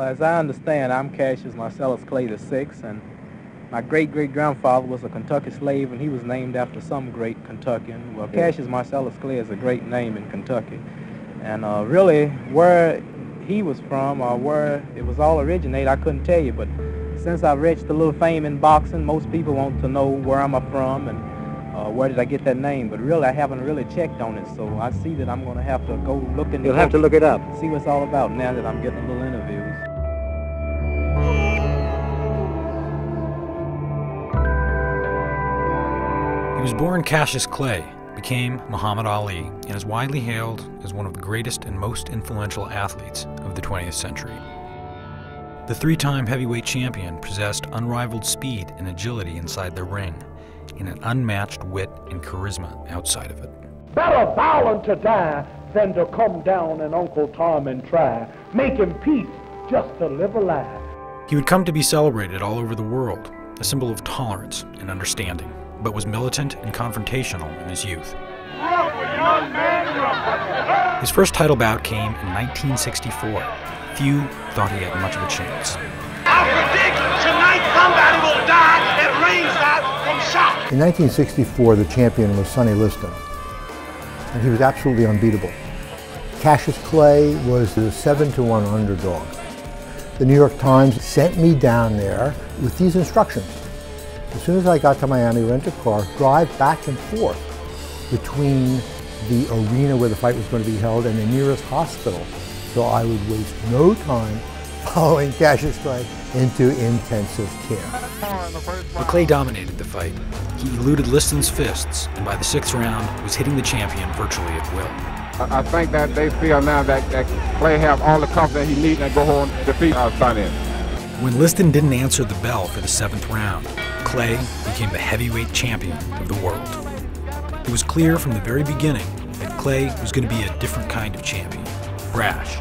as I understand, I'm Cassius Marcellus Clay VI, and my great-great-grandfather was a Kentucky slave, and he was named after some great Kentuckian. Well, Cassius Marcellus Clay is a great name in Kentucky. And really, where he was from, or where it was all originated, I couldn't tell you. But since I've reached a little fame in boxing, most people want to know where I'm from and where did I get that name. But really, I haven't really checked on it, so I see that I'm going to have to go look into it. You'll have to look it up. See what it's all about now that I'm getting a little interviews. He was born Cassius Clay, became Muhammad Ali, and is widely hailed as one of the greatest and most influential athletes of the 20th century. The three-time heavyweight champion possessed unrivaled speed and agility inside the ring, and an unmatched wit and charisma outside of it. Better violent to die than to come down and Uncle Tom and try, making peace just to live alive. He would come to be celebrated all over the world, a symbol of tolerance and understanding, but was militant and confrontational in his youth. His first title bout came in 1964. Few thought he had much of a chance. I predict tonight somebody will die at ringside from shock. In 1964, the champion was Sonny Liston, and he was absolutely unbeatable. Cassius Clay was the 7-1 underdog. The New York Times sent me down there with these instructions. As soon as I got to Miami, rent a car, drive back and forth between the arena where the fight was going to be held and the nearest hospital, so I would waste no time following Cassius Clay into intensive care. But Clay dominated the fight. He eluded Liston's fists, and by the 6th round was hitting the champion virtually at will. I think that they feel now that Clay have all the confidence he needs and go home and defeat Sonny. When Liston didn't answer the bell for the 7th round, Clay became the heavyweight champion of the world. It was clear from the very beginning that Clay was going to be a different kind of champion. Brash,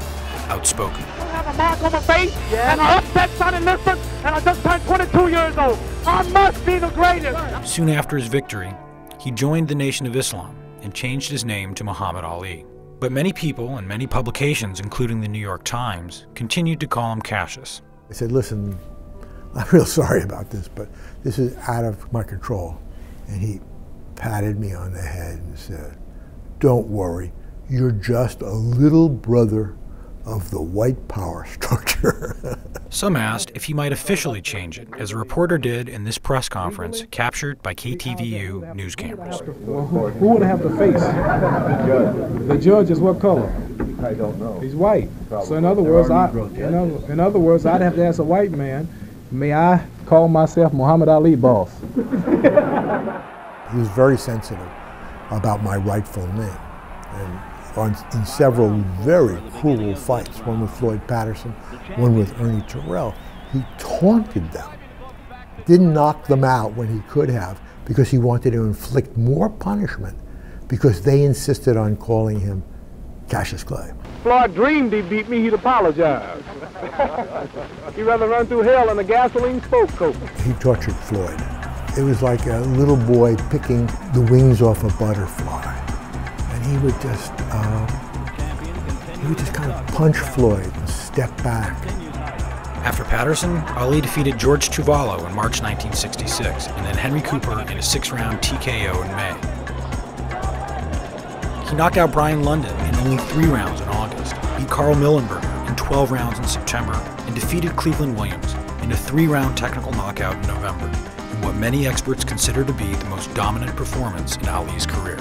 outspoken. I have a mark on my face, and I upset Sonny Liston, and I just turned 22 years old. I must be the greatest. Soon after his victory, he joined the Nation of Islam and changed his name to Muhammad Ali. But many people and many publications, including the New York Times, continued to call him Cassius. I said, listen, I'm real sorry about this, but this is out of my control. And he patted me on the head and said, don't worry, you're just a little brother of the white power structure. Some asked if he might officially change it, as a reporter did in this press conference captured by KTVU news cameras. Well, who would have to face? The judge. The judge is what color? I don't know. He's white. So in other words, I'd have to ask a white man, may I call myself Muhammad Ali boss? He was very sensitive about my rightful name. And in several very cruel fights, one with Floyd Patterson, one with Ernie Terrell, he taunted them. Didn't knock them out when he could have, because he wanted to inflict more punishment because they insisted on calling him Cassius Clay. Floyd dreamed he beat me, he'd apologize. He'd rather run through hell in a gasoline spoke coat. He tortured Floyd. It was like a little boy picking the wings off a butterfly. And he would just kind of punch Floyd and step back. After Patterson, Ali defeated George Tuvalu in March 1966, and then Henry Cooper in a 6-round TKO in May. He knocked out Brian London in only 3 rounds in August, beat Carl Millenberger in 12 rounds in September, and defeated Cleveland Williams in a 3-round technical knockout in November, in what many experts consider to be the most dominant performance in Ali's career.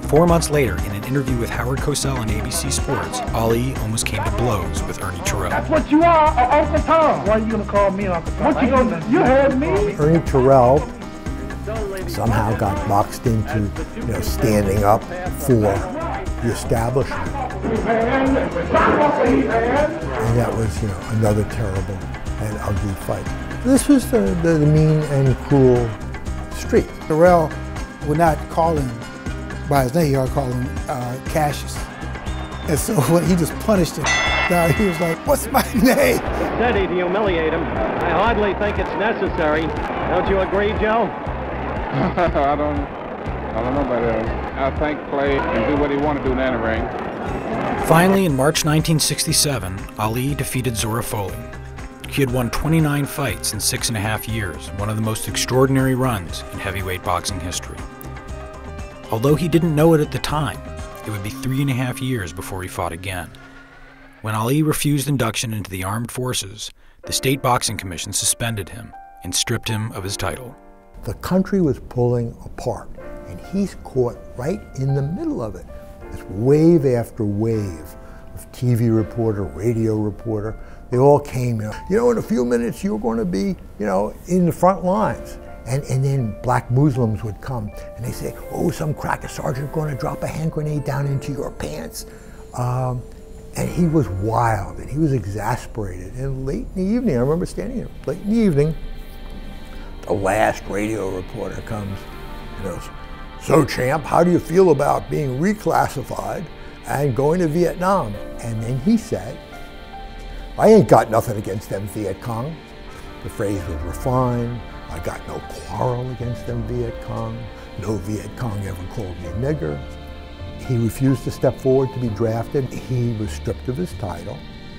4 months later, in an interview with Howard Cosell on ABC Sports, Ali almost came to blows with Ernie Terrell. That's what you are, Uncle Tom. Why are you going to call me Uncle Tom? What you going to do? You heard me. Ernie Terrell somehow got boxed into, standing up for the establishment. And that was, another terrible and ugly fight. This was the mean and cruel streak. Terrell would not call him by his name, he would call him Cassius. And so when he just punished him, he was like, what's my name? Steady to humiliate him. I hardly think it's necessary. Don't you agree, Joe? I don't know about that. I think Clay can do what he want to do in the ring. Finally, in March 1967, Ali defeated Zora Foley. He had won 29 fights in 6.5 years, one of the most extraordinary runs in heavyweight boxing history. Although he didn't know it at the time, it would be 3.5 years before he fought again. When Ali refused induction into the armed forces, the State Boxing Commission suspended him and stripped him of his title. The country was pulling apart, and he's caught right in the middle of it. It's wave after wave of TV reporter, radio reporter. They all came, in a few minutes you're going to be, in the front lines. And then black Muslims would come and they say, oh, some cracker sergeant going to drop a hand grenade down into your pants. And he was wild and he was exasperated. And late in the evening, I remember standing there, late in the evening, the last radio reporter comes and goes, so champ, how do you feel about being reclassified and going to Vietnam? And then he said, I ain't got nothing against them Viet Cong. The phrase was refined. I got no quarrel against them Viet Cong. No Viet Cong ever called me nigger. He refused to step forward to be drafted. He was stripped of his title,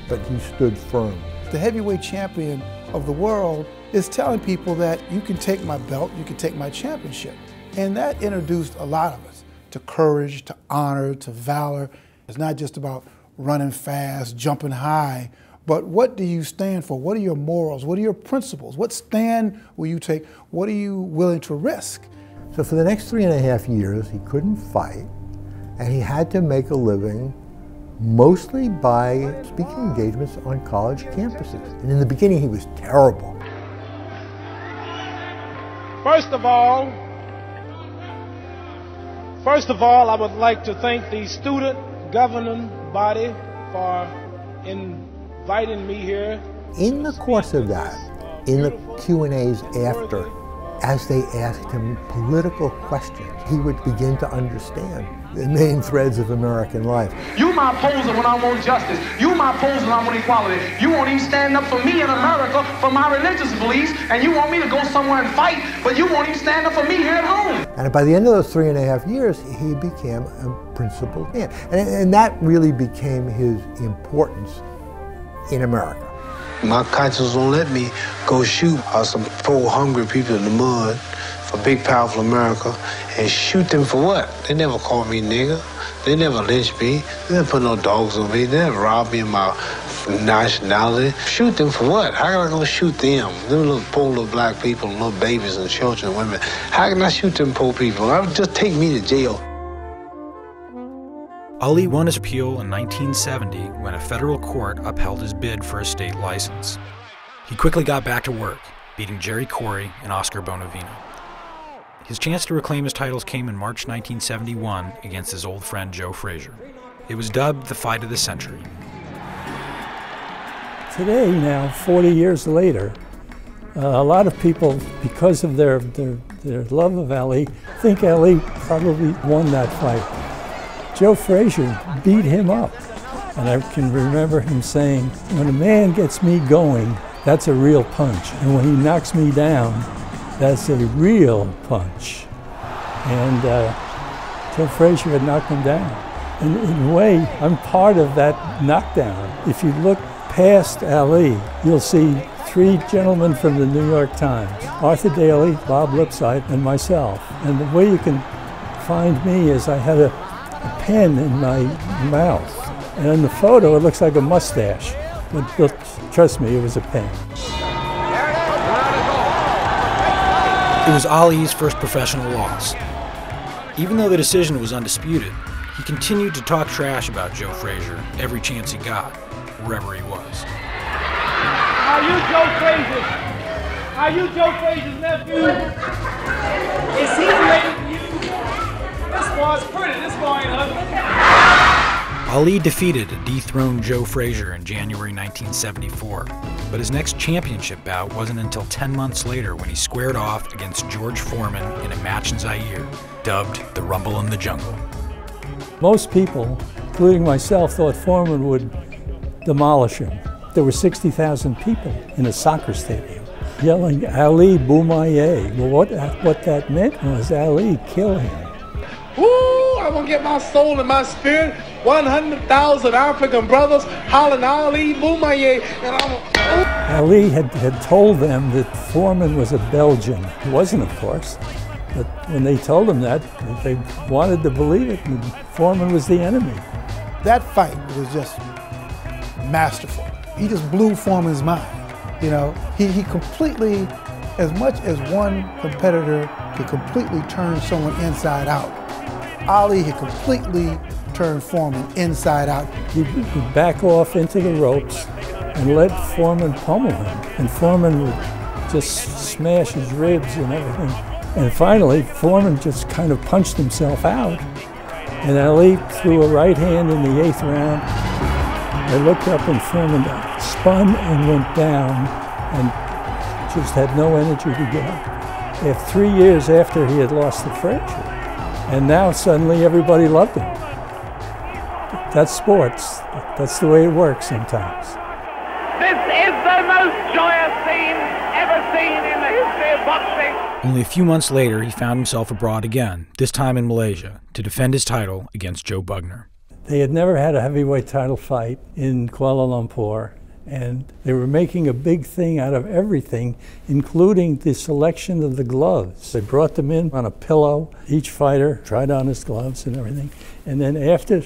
but he stood firm. The heavyweight champion of the world is telling people that you can take my belt, you can take my championship. And that introduced a lot of us to courage, to honor, to valor. It's not just about running fast, jumping high, but what do you stand for? What are your morals? What are your principles? What stand will you take? What are you willing to risk? So for the next 3.5 years, he couldn't fight, and he had to make a living mostly by speaking engagements on college campuses. And in the beginning, he was terrible. First of all, I would like to thank the student governing body for inviting me here. In the course of that, in the Q&As after, as they asked him political questions, he would begin to understand the main threads of American life. You my opposer when I want justice. You my opposer when I want equality. You won't even stand up for me in America for my religious beliefs, and you want me to go somewhere and fight, but you won't even stand up for me here at home. And by the end of those 3.5 years, he became a principled man. And that really became his importance in America. My conscience won't let me go shoot some poor, hungry people in the mud for big, powerful America and shoot them for what? They never called me nigger. They never lynched me. They never put no dogs on me. They never robbed me of my nationality. Shoot them for what? How can I go shoot them? Them little poor little black people, little babies and children and women. How can I shoot them poor people? That would just take me to jail. Ali won his appeal in 1970 when a federal court upheld his bid for a state license. He quickly got back to work, beating Jerry Corey and Oscar Bonavina. His chance to reclaim his titles came in March 1971 against his old friend Joe Frazier. It was dubbed the fight of the century. Today, now 40 years later, a lot of people, because of their love of Ali, think Ali probably won that fight. Joe Frazier beat him up. And I can remember him saying, when a man gets me going, that's a real punch. And when he knocks me down, that's a real punch. And Joe Frazier had knocked him down. And in a way, I'm part of that knockdown. If you look past Ali, you'll see 3 gentlemen from the New York Times, Arthur Daly, Bob Lipsyte, and myself. And the way you can find me is I had a pen in my mouth. And in the photo, it looks like a mustache. But trust me, it was a pen. It was Ali's first professional loss. Even though the decision was undisputed, he continued to talk trash about Joe Frazier every chance he got, wherever he was. Are you Joe Frazier? Are you Joe Frazier's nephew? Is he related to you? This boy's pretty. This boy ain't ugly. Ali defeated a dethroned Joe Frazier in January 1974, but his next championship bout wasn't until 10 months later when he squared off against George Foreman in a match in Zaire, dubbed the Rumble in the Jungle. Most people, including myself, thought Foreman would demolish him. There were 60,000 people in a soccer stadium yelling, Ali Boumaye. Well, what that meant was Ali, kill him. Ooh, I want to get my soul and my spirit. 100,000 African brothers hollering Ali, Boumaier, and Ali had told them that Foreman was a Belgian. He wasn't, of course, but when they told him that, they wanted to believe it, and Foreman was the enemy. That fight was just masterful. He just blew Foreman's mind. You know, he completely, as much as one competitor could completely turn someone inside out, Ali had completely turned Foreman inside out. He'd back off into the ropes and let Foreman pummel him. And Foreman would just smash his ribs and everything. And finally, Foreman just kind of punched himself out. And Ali threw a right hand in the 8th round. I looked up and Foreman spun and went down and just had no energy to get up. 3 years after he had lost to Frazier. And now suddenly everybody loved him. That's sports. That's the way it works sometimes. This is the most joyous scene ever seen in the history of boxing. Only a few months later, he found himself abroad again, this time in Malaysia, to defend his title against Joe Bugner. They had never had a heavyweight title fight in Kuala Lumpur, and they were making a big thing out of everything, including the selection of the gloves. They brought them in on a pillow. Each fighter tried on his gloves and everything. And then after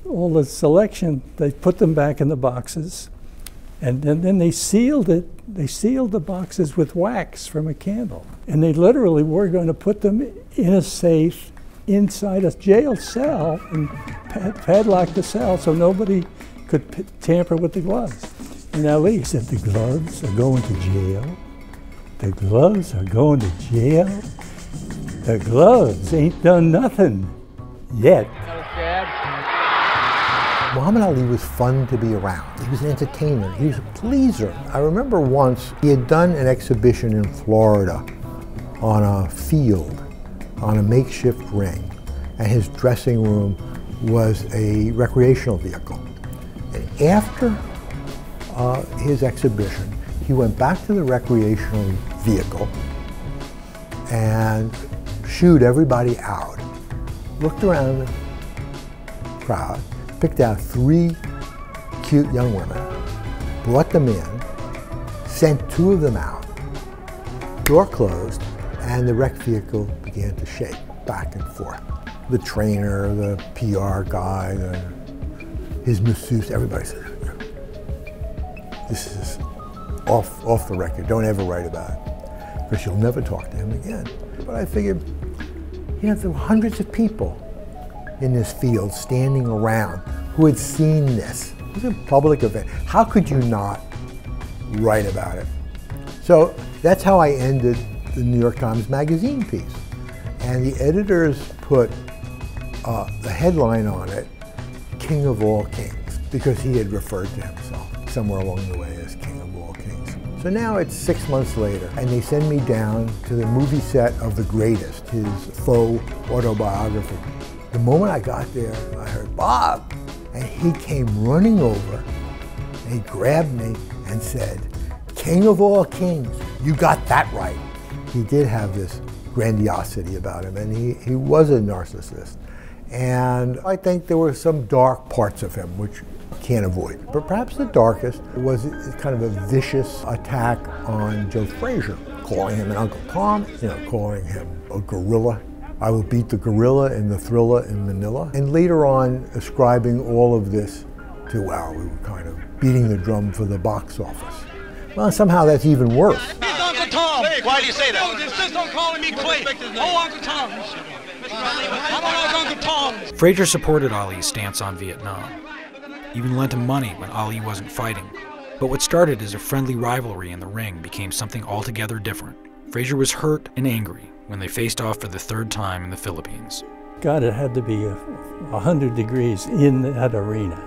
all the selection, they put them back in the boxes, and then they sealed it. They sealed the boxes with wax from a candle, and they literally were going to put them in a safe inside a jail cell and padlock the cell so nobody could tamper with the gloves. And Ali said, "The gloves are going to jail. The gloves are going to jail. The gloves ain't done nothing yet." Muhammad Ali was fun to be around. He was an entertainer. He was a pleaser. I remember once he had done an exhibition in Florida on a field, on a makeshift ring, and his dressing room was a recreational vehicle. And after his exhibition, he went back to the recreational vehicle and shooed everybody out, looked around the crowd, picked out 3 cute young women, brought them in, sent 2 of them out, door closed, and the rec vehicle began to shake back and forth. The trainer, the PR guy, his masseuse, everybody said, "This is off the record, don't ever write about it, because you'll never talk to him again." But I figured, you know, there were hundreds of people in this field standing around who had seen this. It was a public event. How could you not write about it? So that's how I ended the New York Times Magazine piece. And the editors put the headline on it, "King of All Kings," because he had referred to himself somewhere along the way as King of All Kings. So now it's 6 months later, and they send me down to the movie set of The Greatest, his faux autobiography. The moment I got there, I heard, "Bob!" And he came running over, and he grabbed me and said, "King of all kings, you got that right." He did have this grandiosity about him, and he was a narcissist. And I think there were some dark parts of him which you can't avoid. But perhaps the darkest was kind of a vicious attack on Joe Frazier, calling him an Uncle Tom, you know, calling him a gorilla. I will beat the gorilla in the Thriller in Manila. And later on, ascribing all of this to, wow, we were kind of beating the drum for the box office. Well, somehow that's even worse. He's Uncle Tom. Why do you say that? Don't insist on calling me Clay. Oh, Uncle Tom. I don't like Uncle Tom. Frazier supported Ali's stance on Vietnam, even lent him money when Ali wasn't fighting. But what started as a friendly rivalry in the ring became something altogether different. Frazier was hurt and angry when they faced off for the 3rd time in the Philippines. God, it had to be 100 degrees in that arena.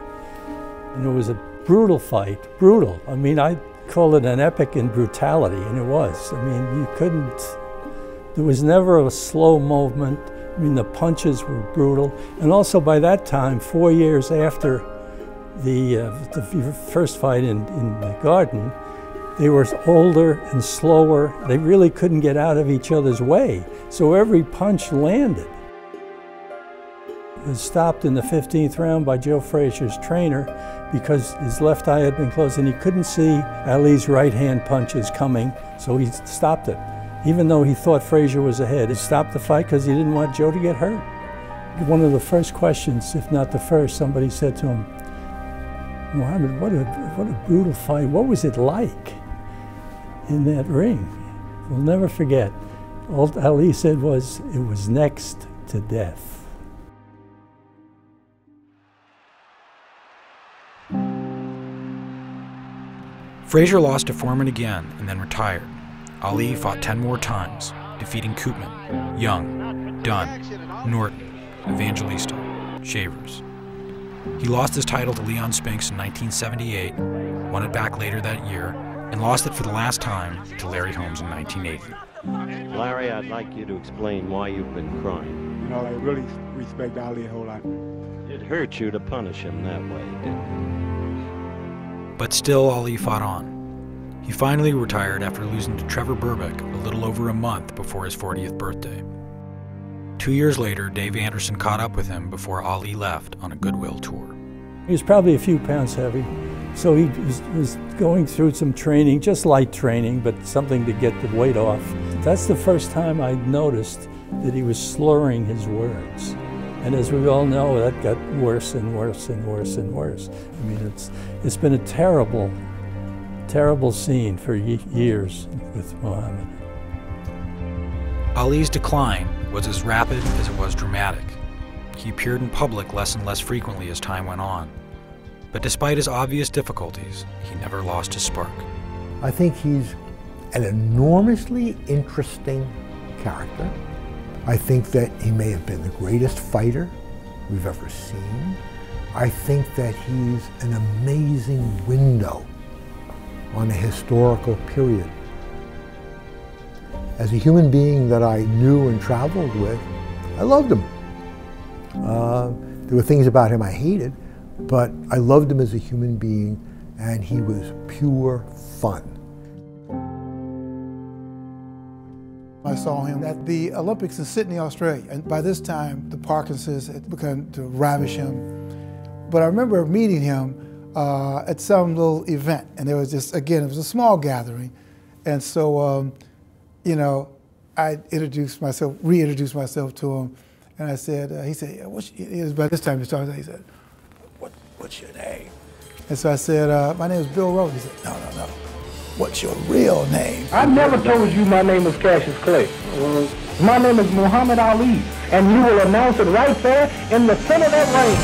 And it was a brutal fight, brutal. I mean, I call it an epic in brutality, and it was. I mean, you couldn't, there was never a slow movement. I mean, the punches were brutal. And also by that time, 4 years after the first fight in the Garden, They were older and slower. They really couldn't get out of each other's way, so every punch landed. It was stopped in the 15th round by Joe Frazier's trainer because his left eye had been closed and he couldn't see Ali's right-hand punches coming, so he stopped it. Even though he thought Frazier was ahead, he stopped the fight because he didn't want Joe to get hurt. One of the first questions, if not the first, somebody said to him, "Muhammad, what a brutal fight. What was it like in that ring?" We'll never forget. All Ali said was, "It was next to death." Frazier lost to Foreman again and then retired. Ali fought 10 more times, defeating Koopman, Young, Dunn, Norton, Evangelista, Shavers. He lost his title to Leon Spinks in 1978, won it back later that year, and lost it for the last time to Larry Holmes in 1980. Larry, I'd like you to explain why you've been crying. You know, I really respect Ali a whole lot. It hurt you to punish him that way, didn't it? But still, Ali fought on. He finally retired after losing to Trevor Berbick a little over a month before his 40th birthday. 2 years later, Dave Anderson caught up with him before Ali left on a goodwill tour. He was probably a few pounds heavy, so he was going through some training, just light training, but something to get the weight off. That's the first time I noticed that he was slurring his words. And as we all know, that got worse and worse and worse and worse. I mean, it's been a terrible, terrible scene for years with Muhammad. Ali's decline was as rapid as it was dramatic. He appeared in public less and less frequently as time went on. But despite his obvious difficulties, he never lost his spark. I think he's an enormously interesting character. I think that he may have been the greatest fighter we've ever seen. I think that he's an amazing window on a historical period. As a human being that I knew and traveled with, I loved him. There were things about him I hated, but I loved him as a human being, and he was pure fun. I saw him at the Olympics in Sydney, Australia, and by this time the Parkinson's had begun to ravage him. But I remember meeting him at some little event, and there was just, again, it was a small gathering, and so, you know, I reintroduced myself to him, and I said, he said, yeah, by this time he said, what's your name? And so I said, my name is Bill Rose. He said, no. What's your real name? I never told you my name is Cassius Clay. My name is Muhammad Ali, and you will announce it right there in the center of that ring.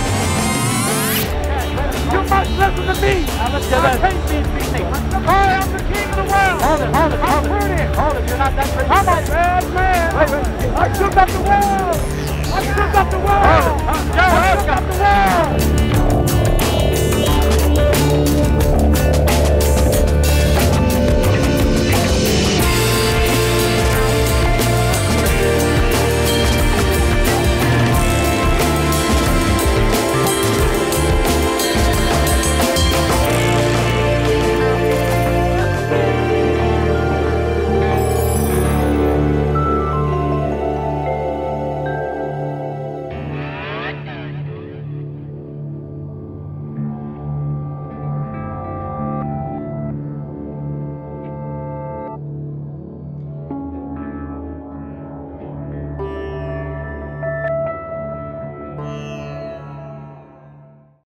You must listen to me. I hate these people. I am the king of the world. Hold it. I'm pretty. Hold it, you're not that pretty. I'm a bad man. I shook up the world. I shook up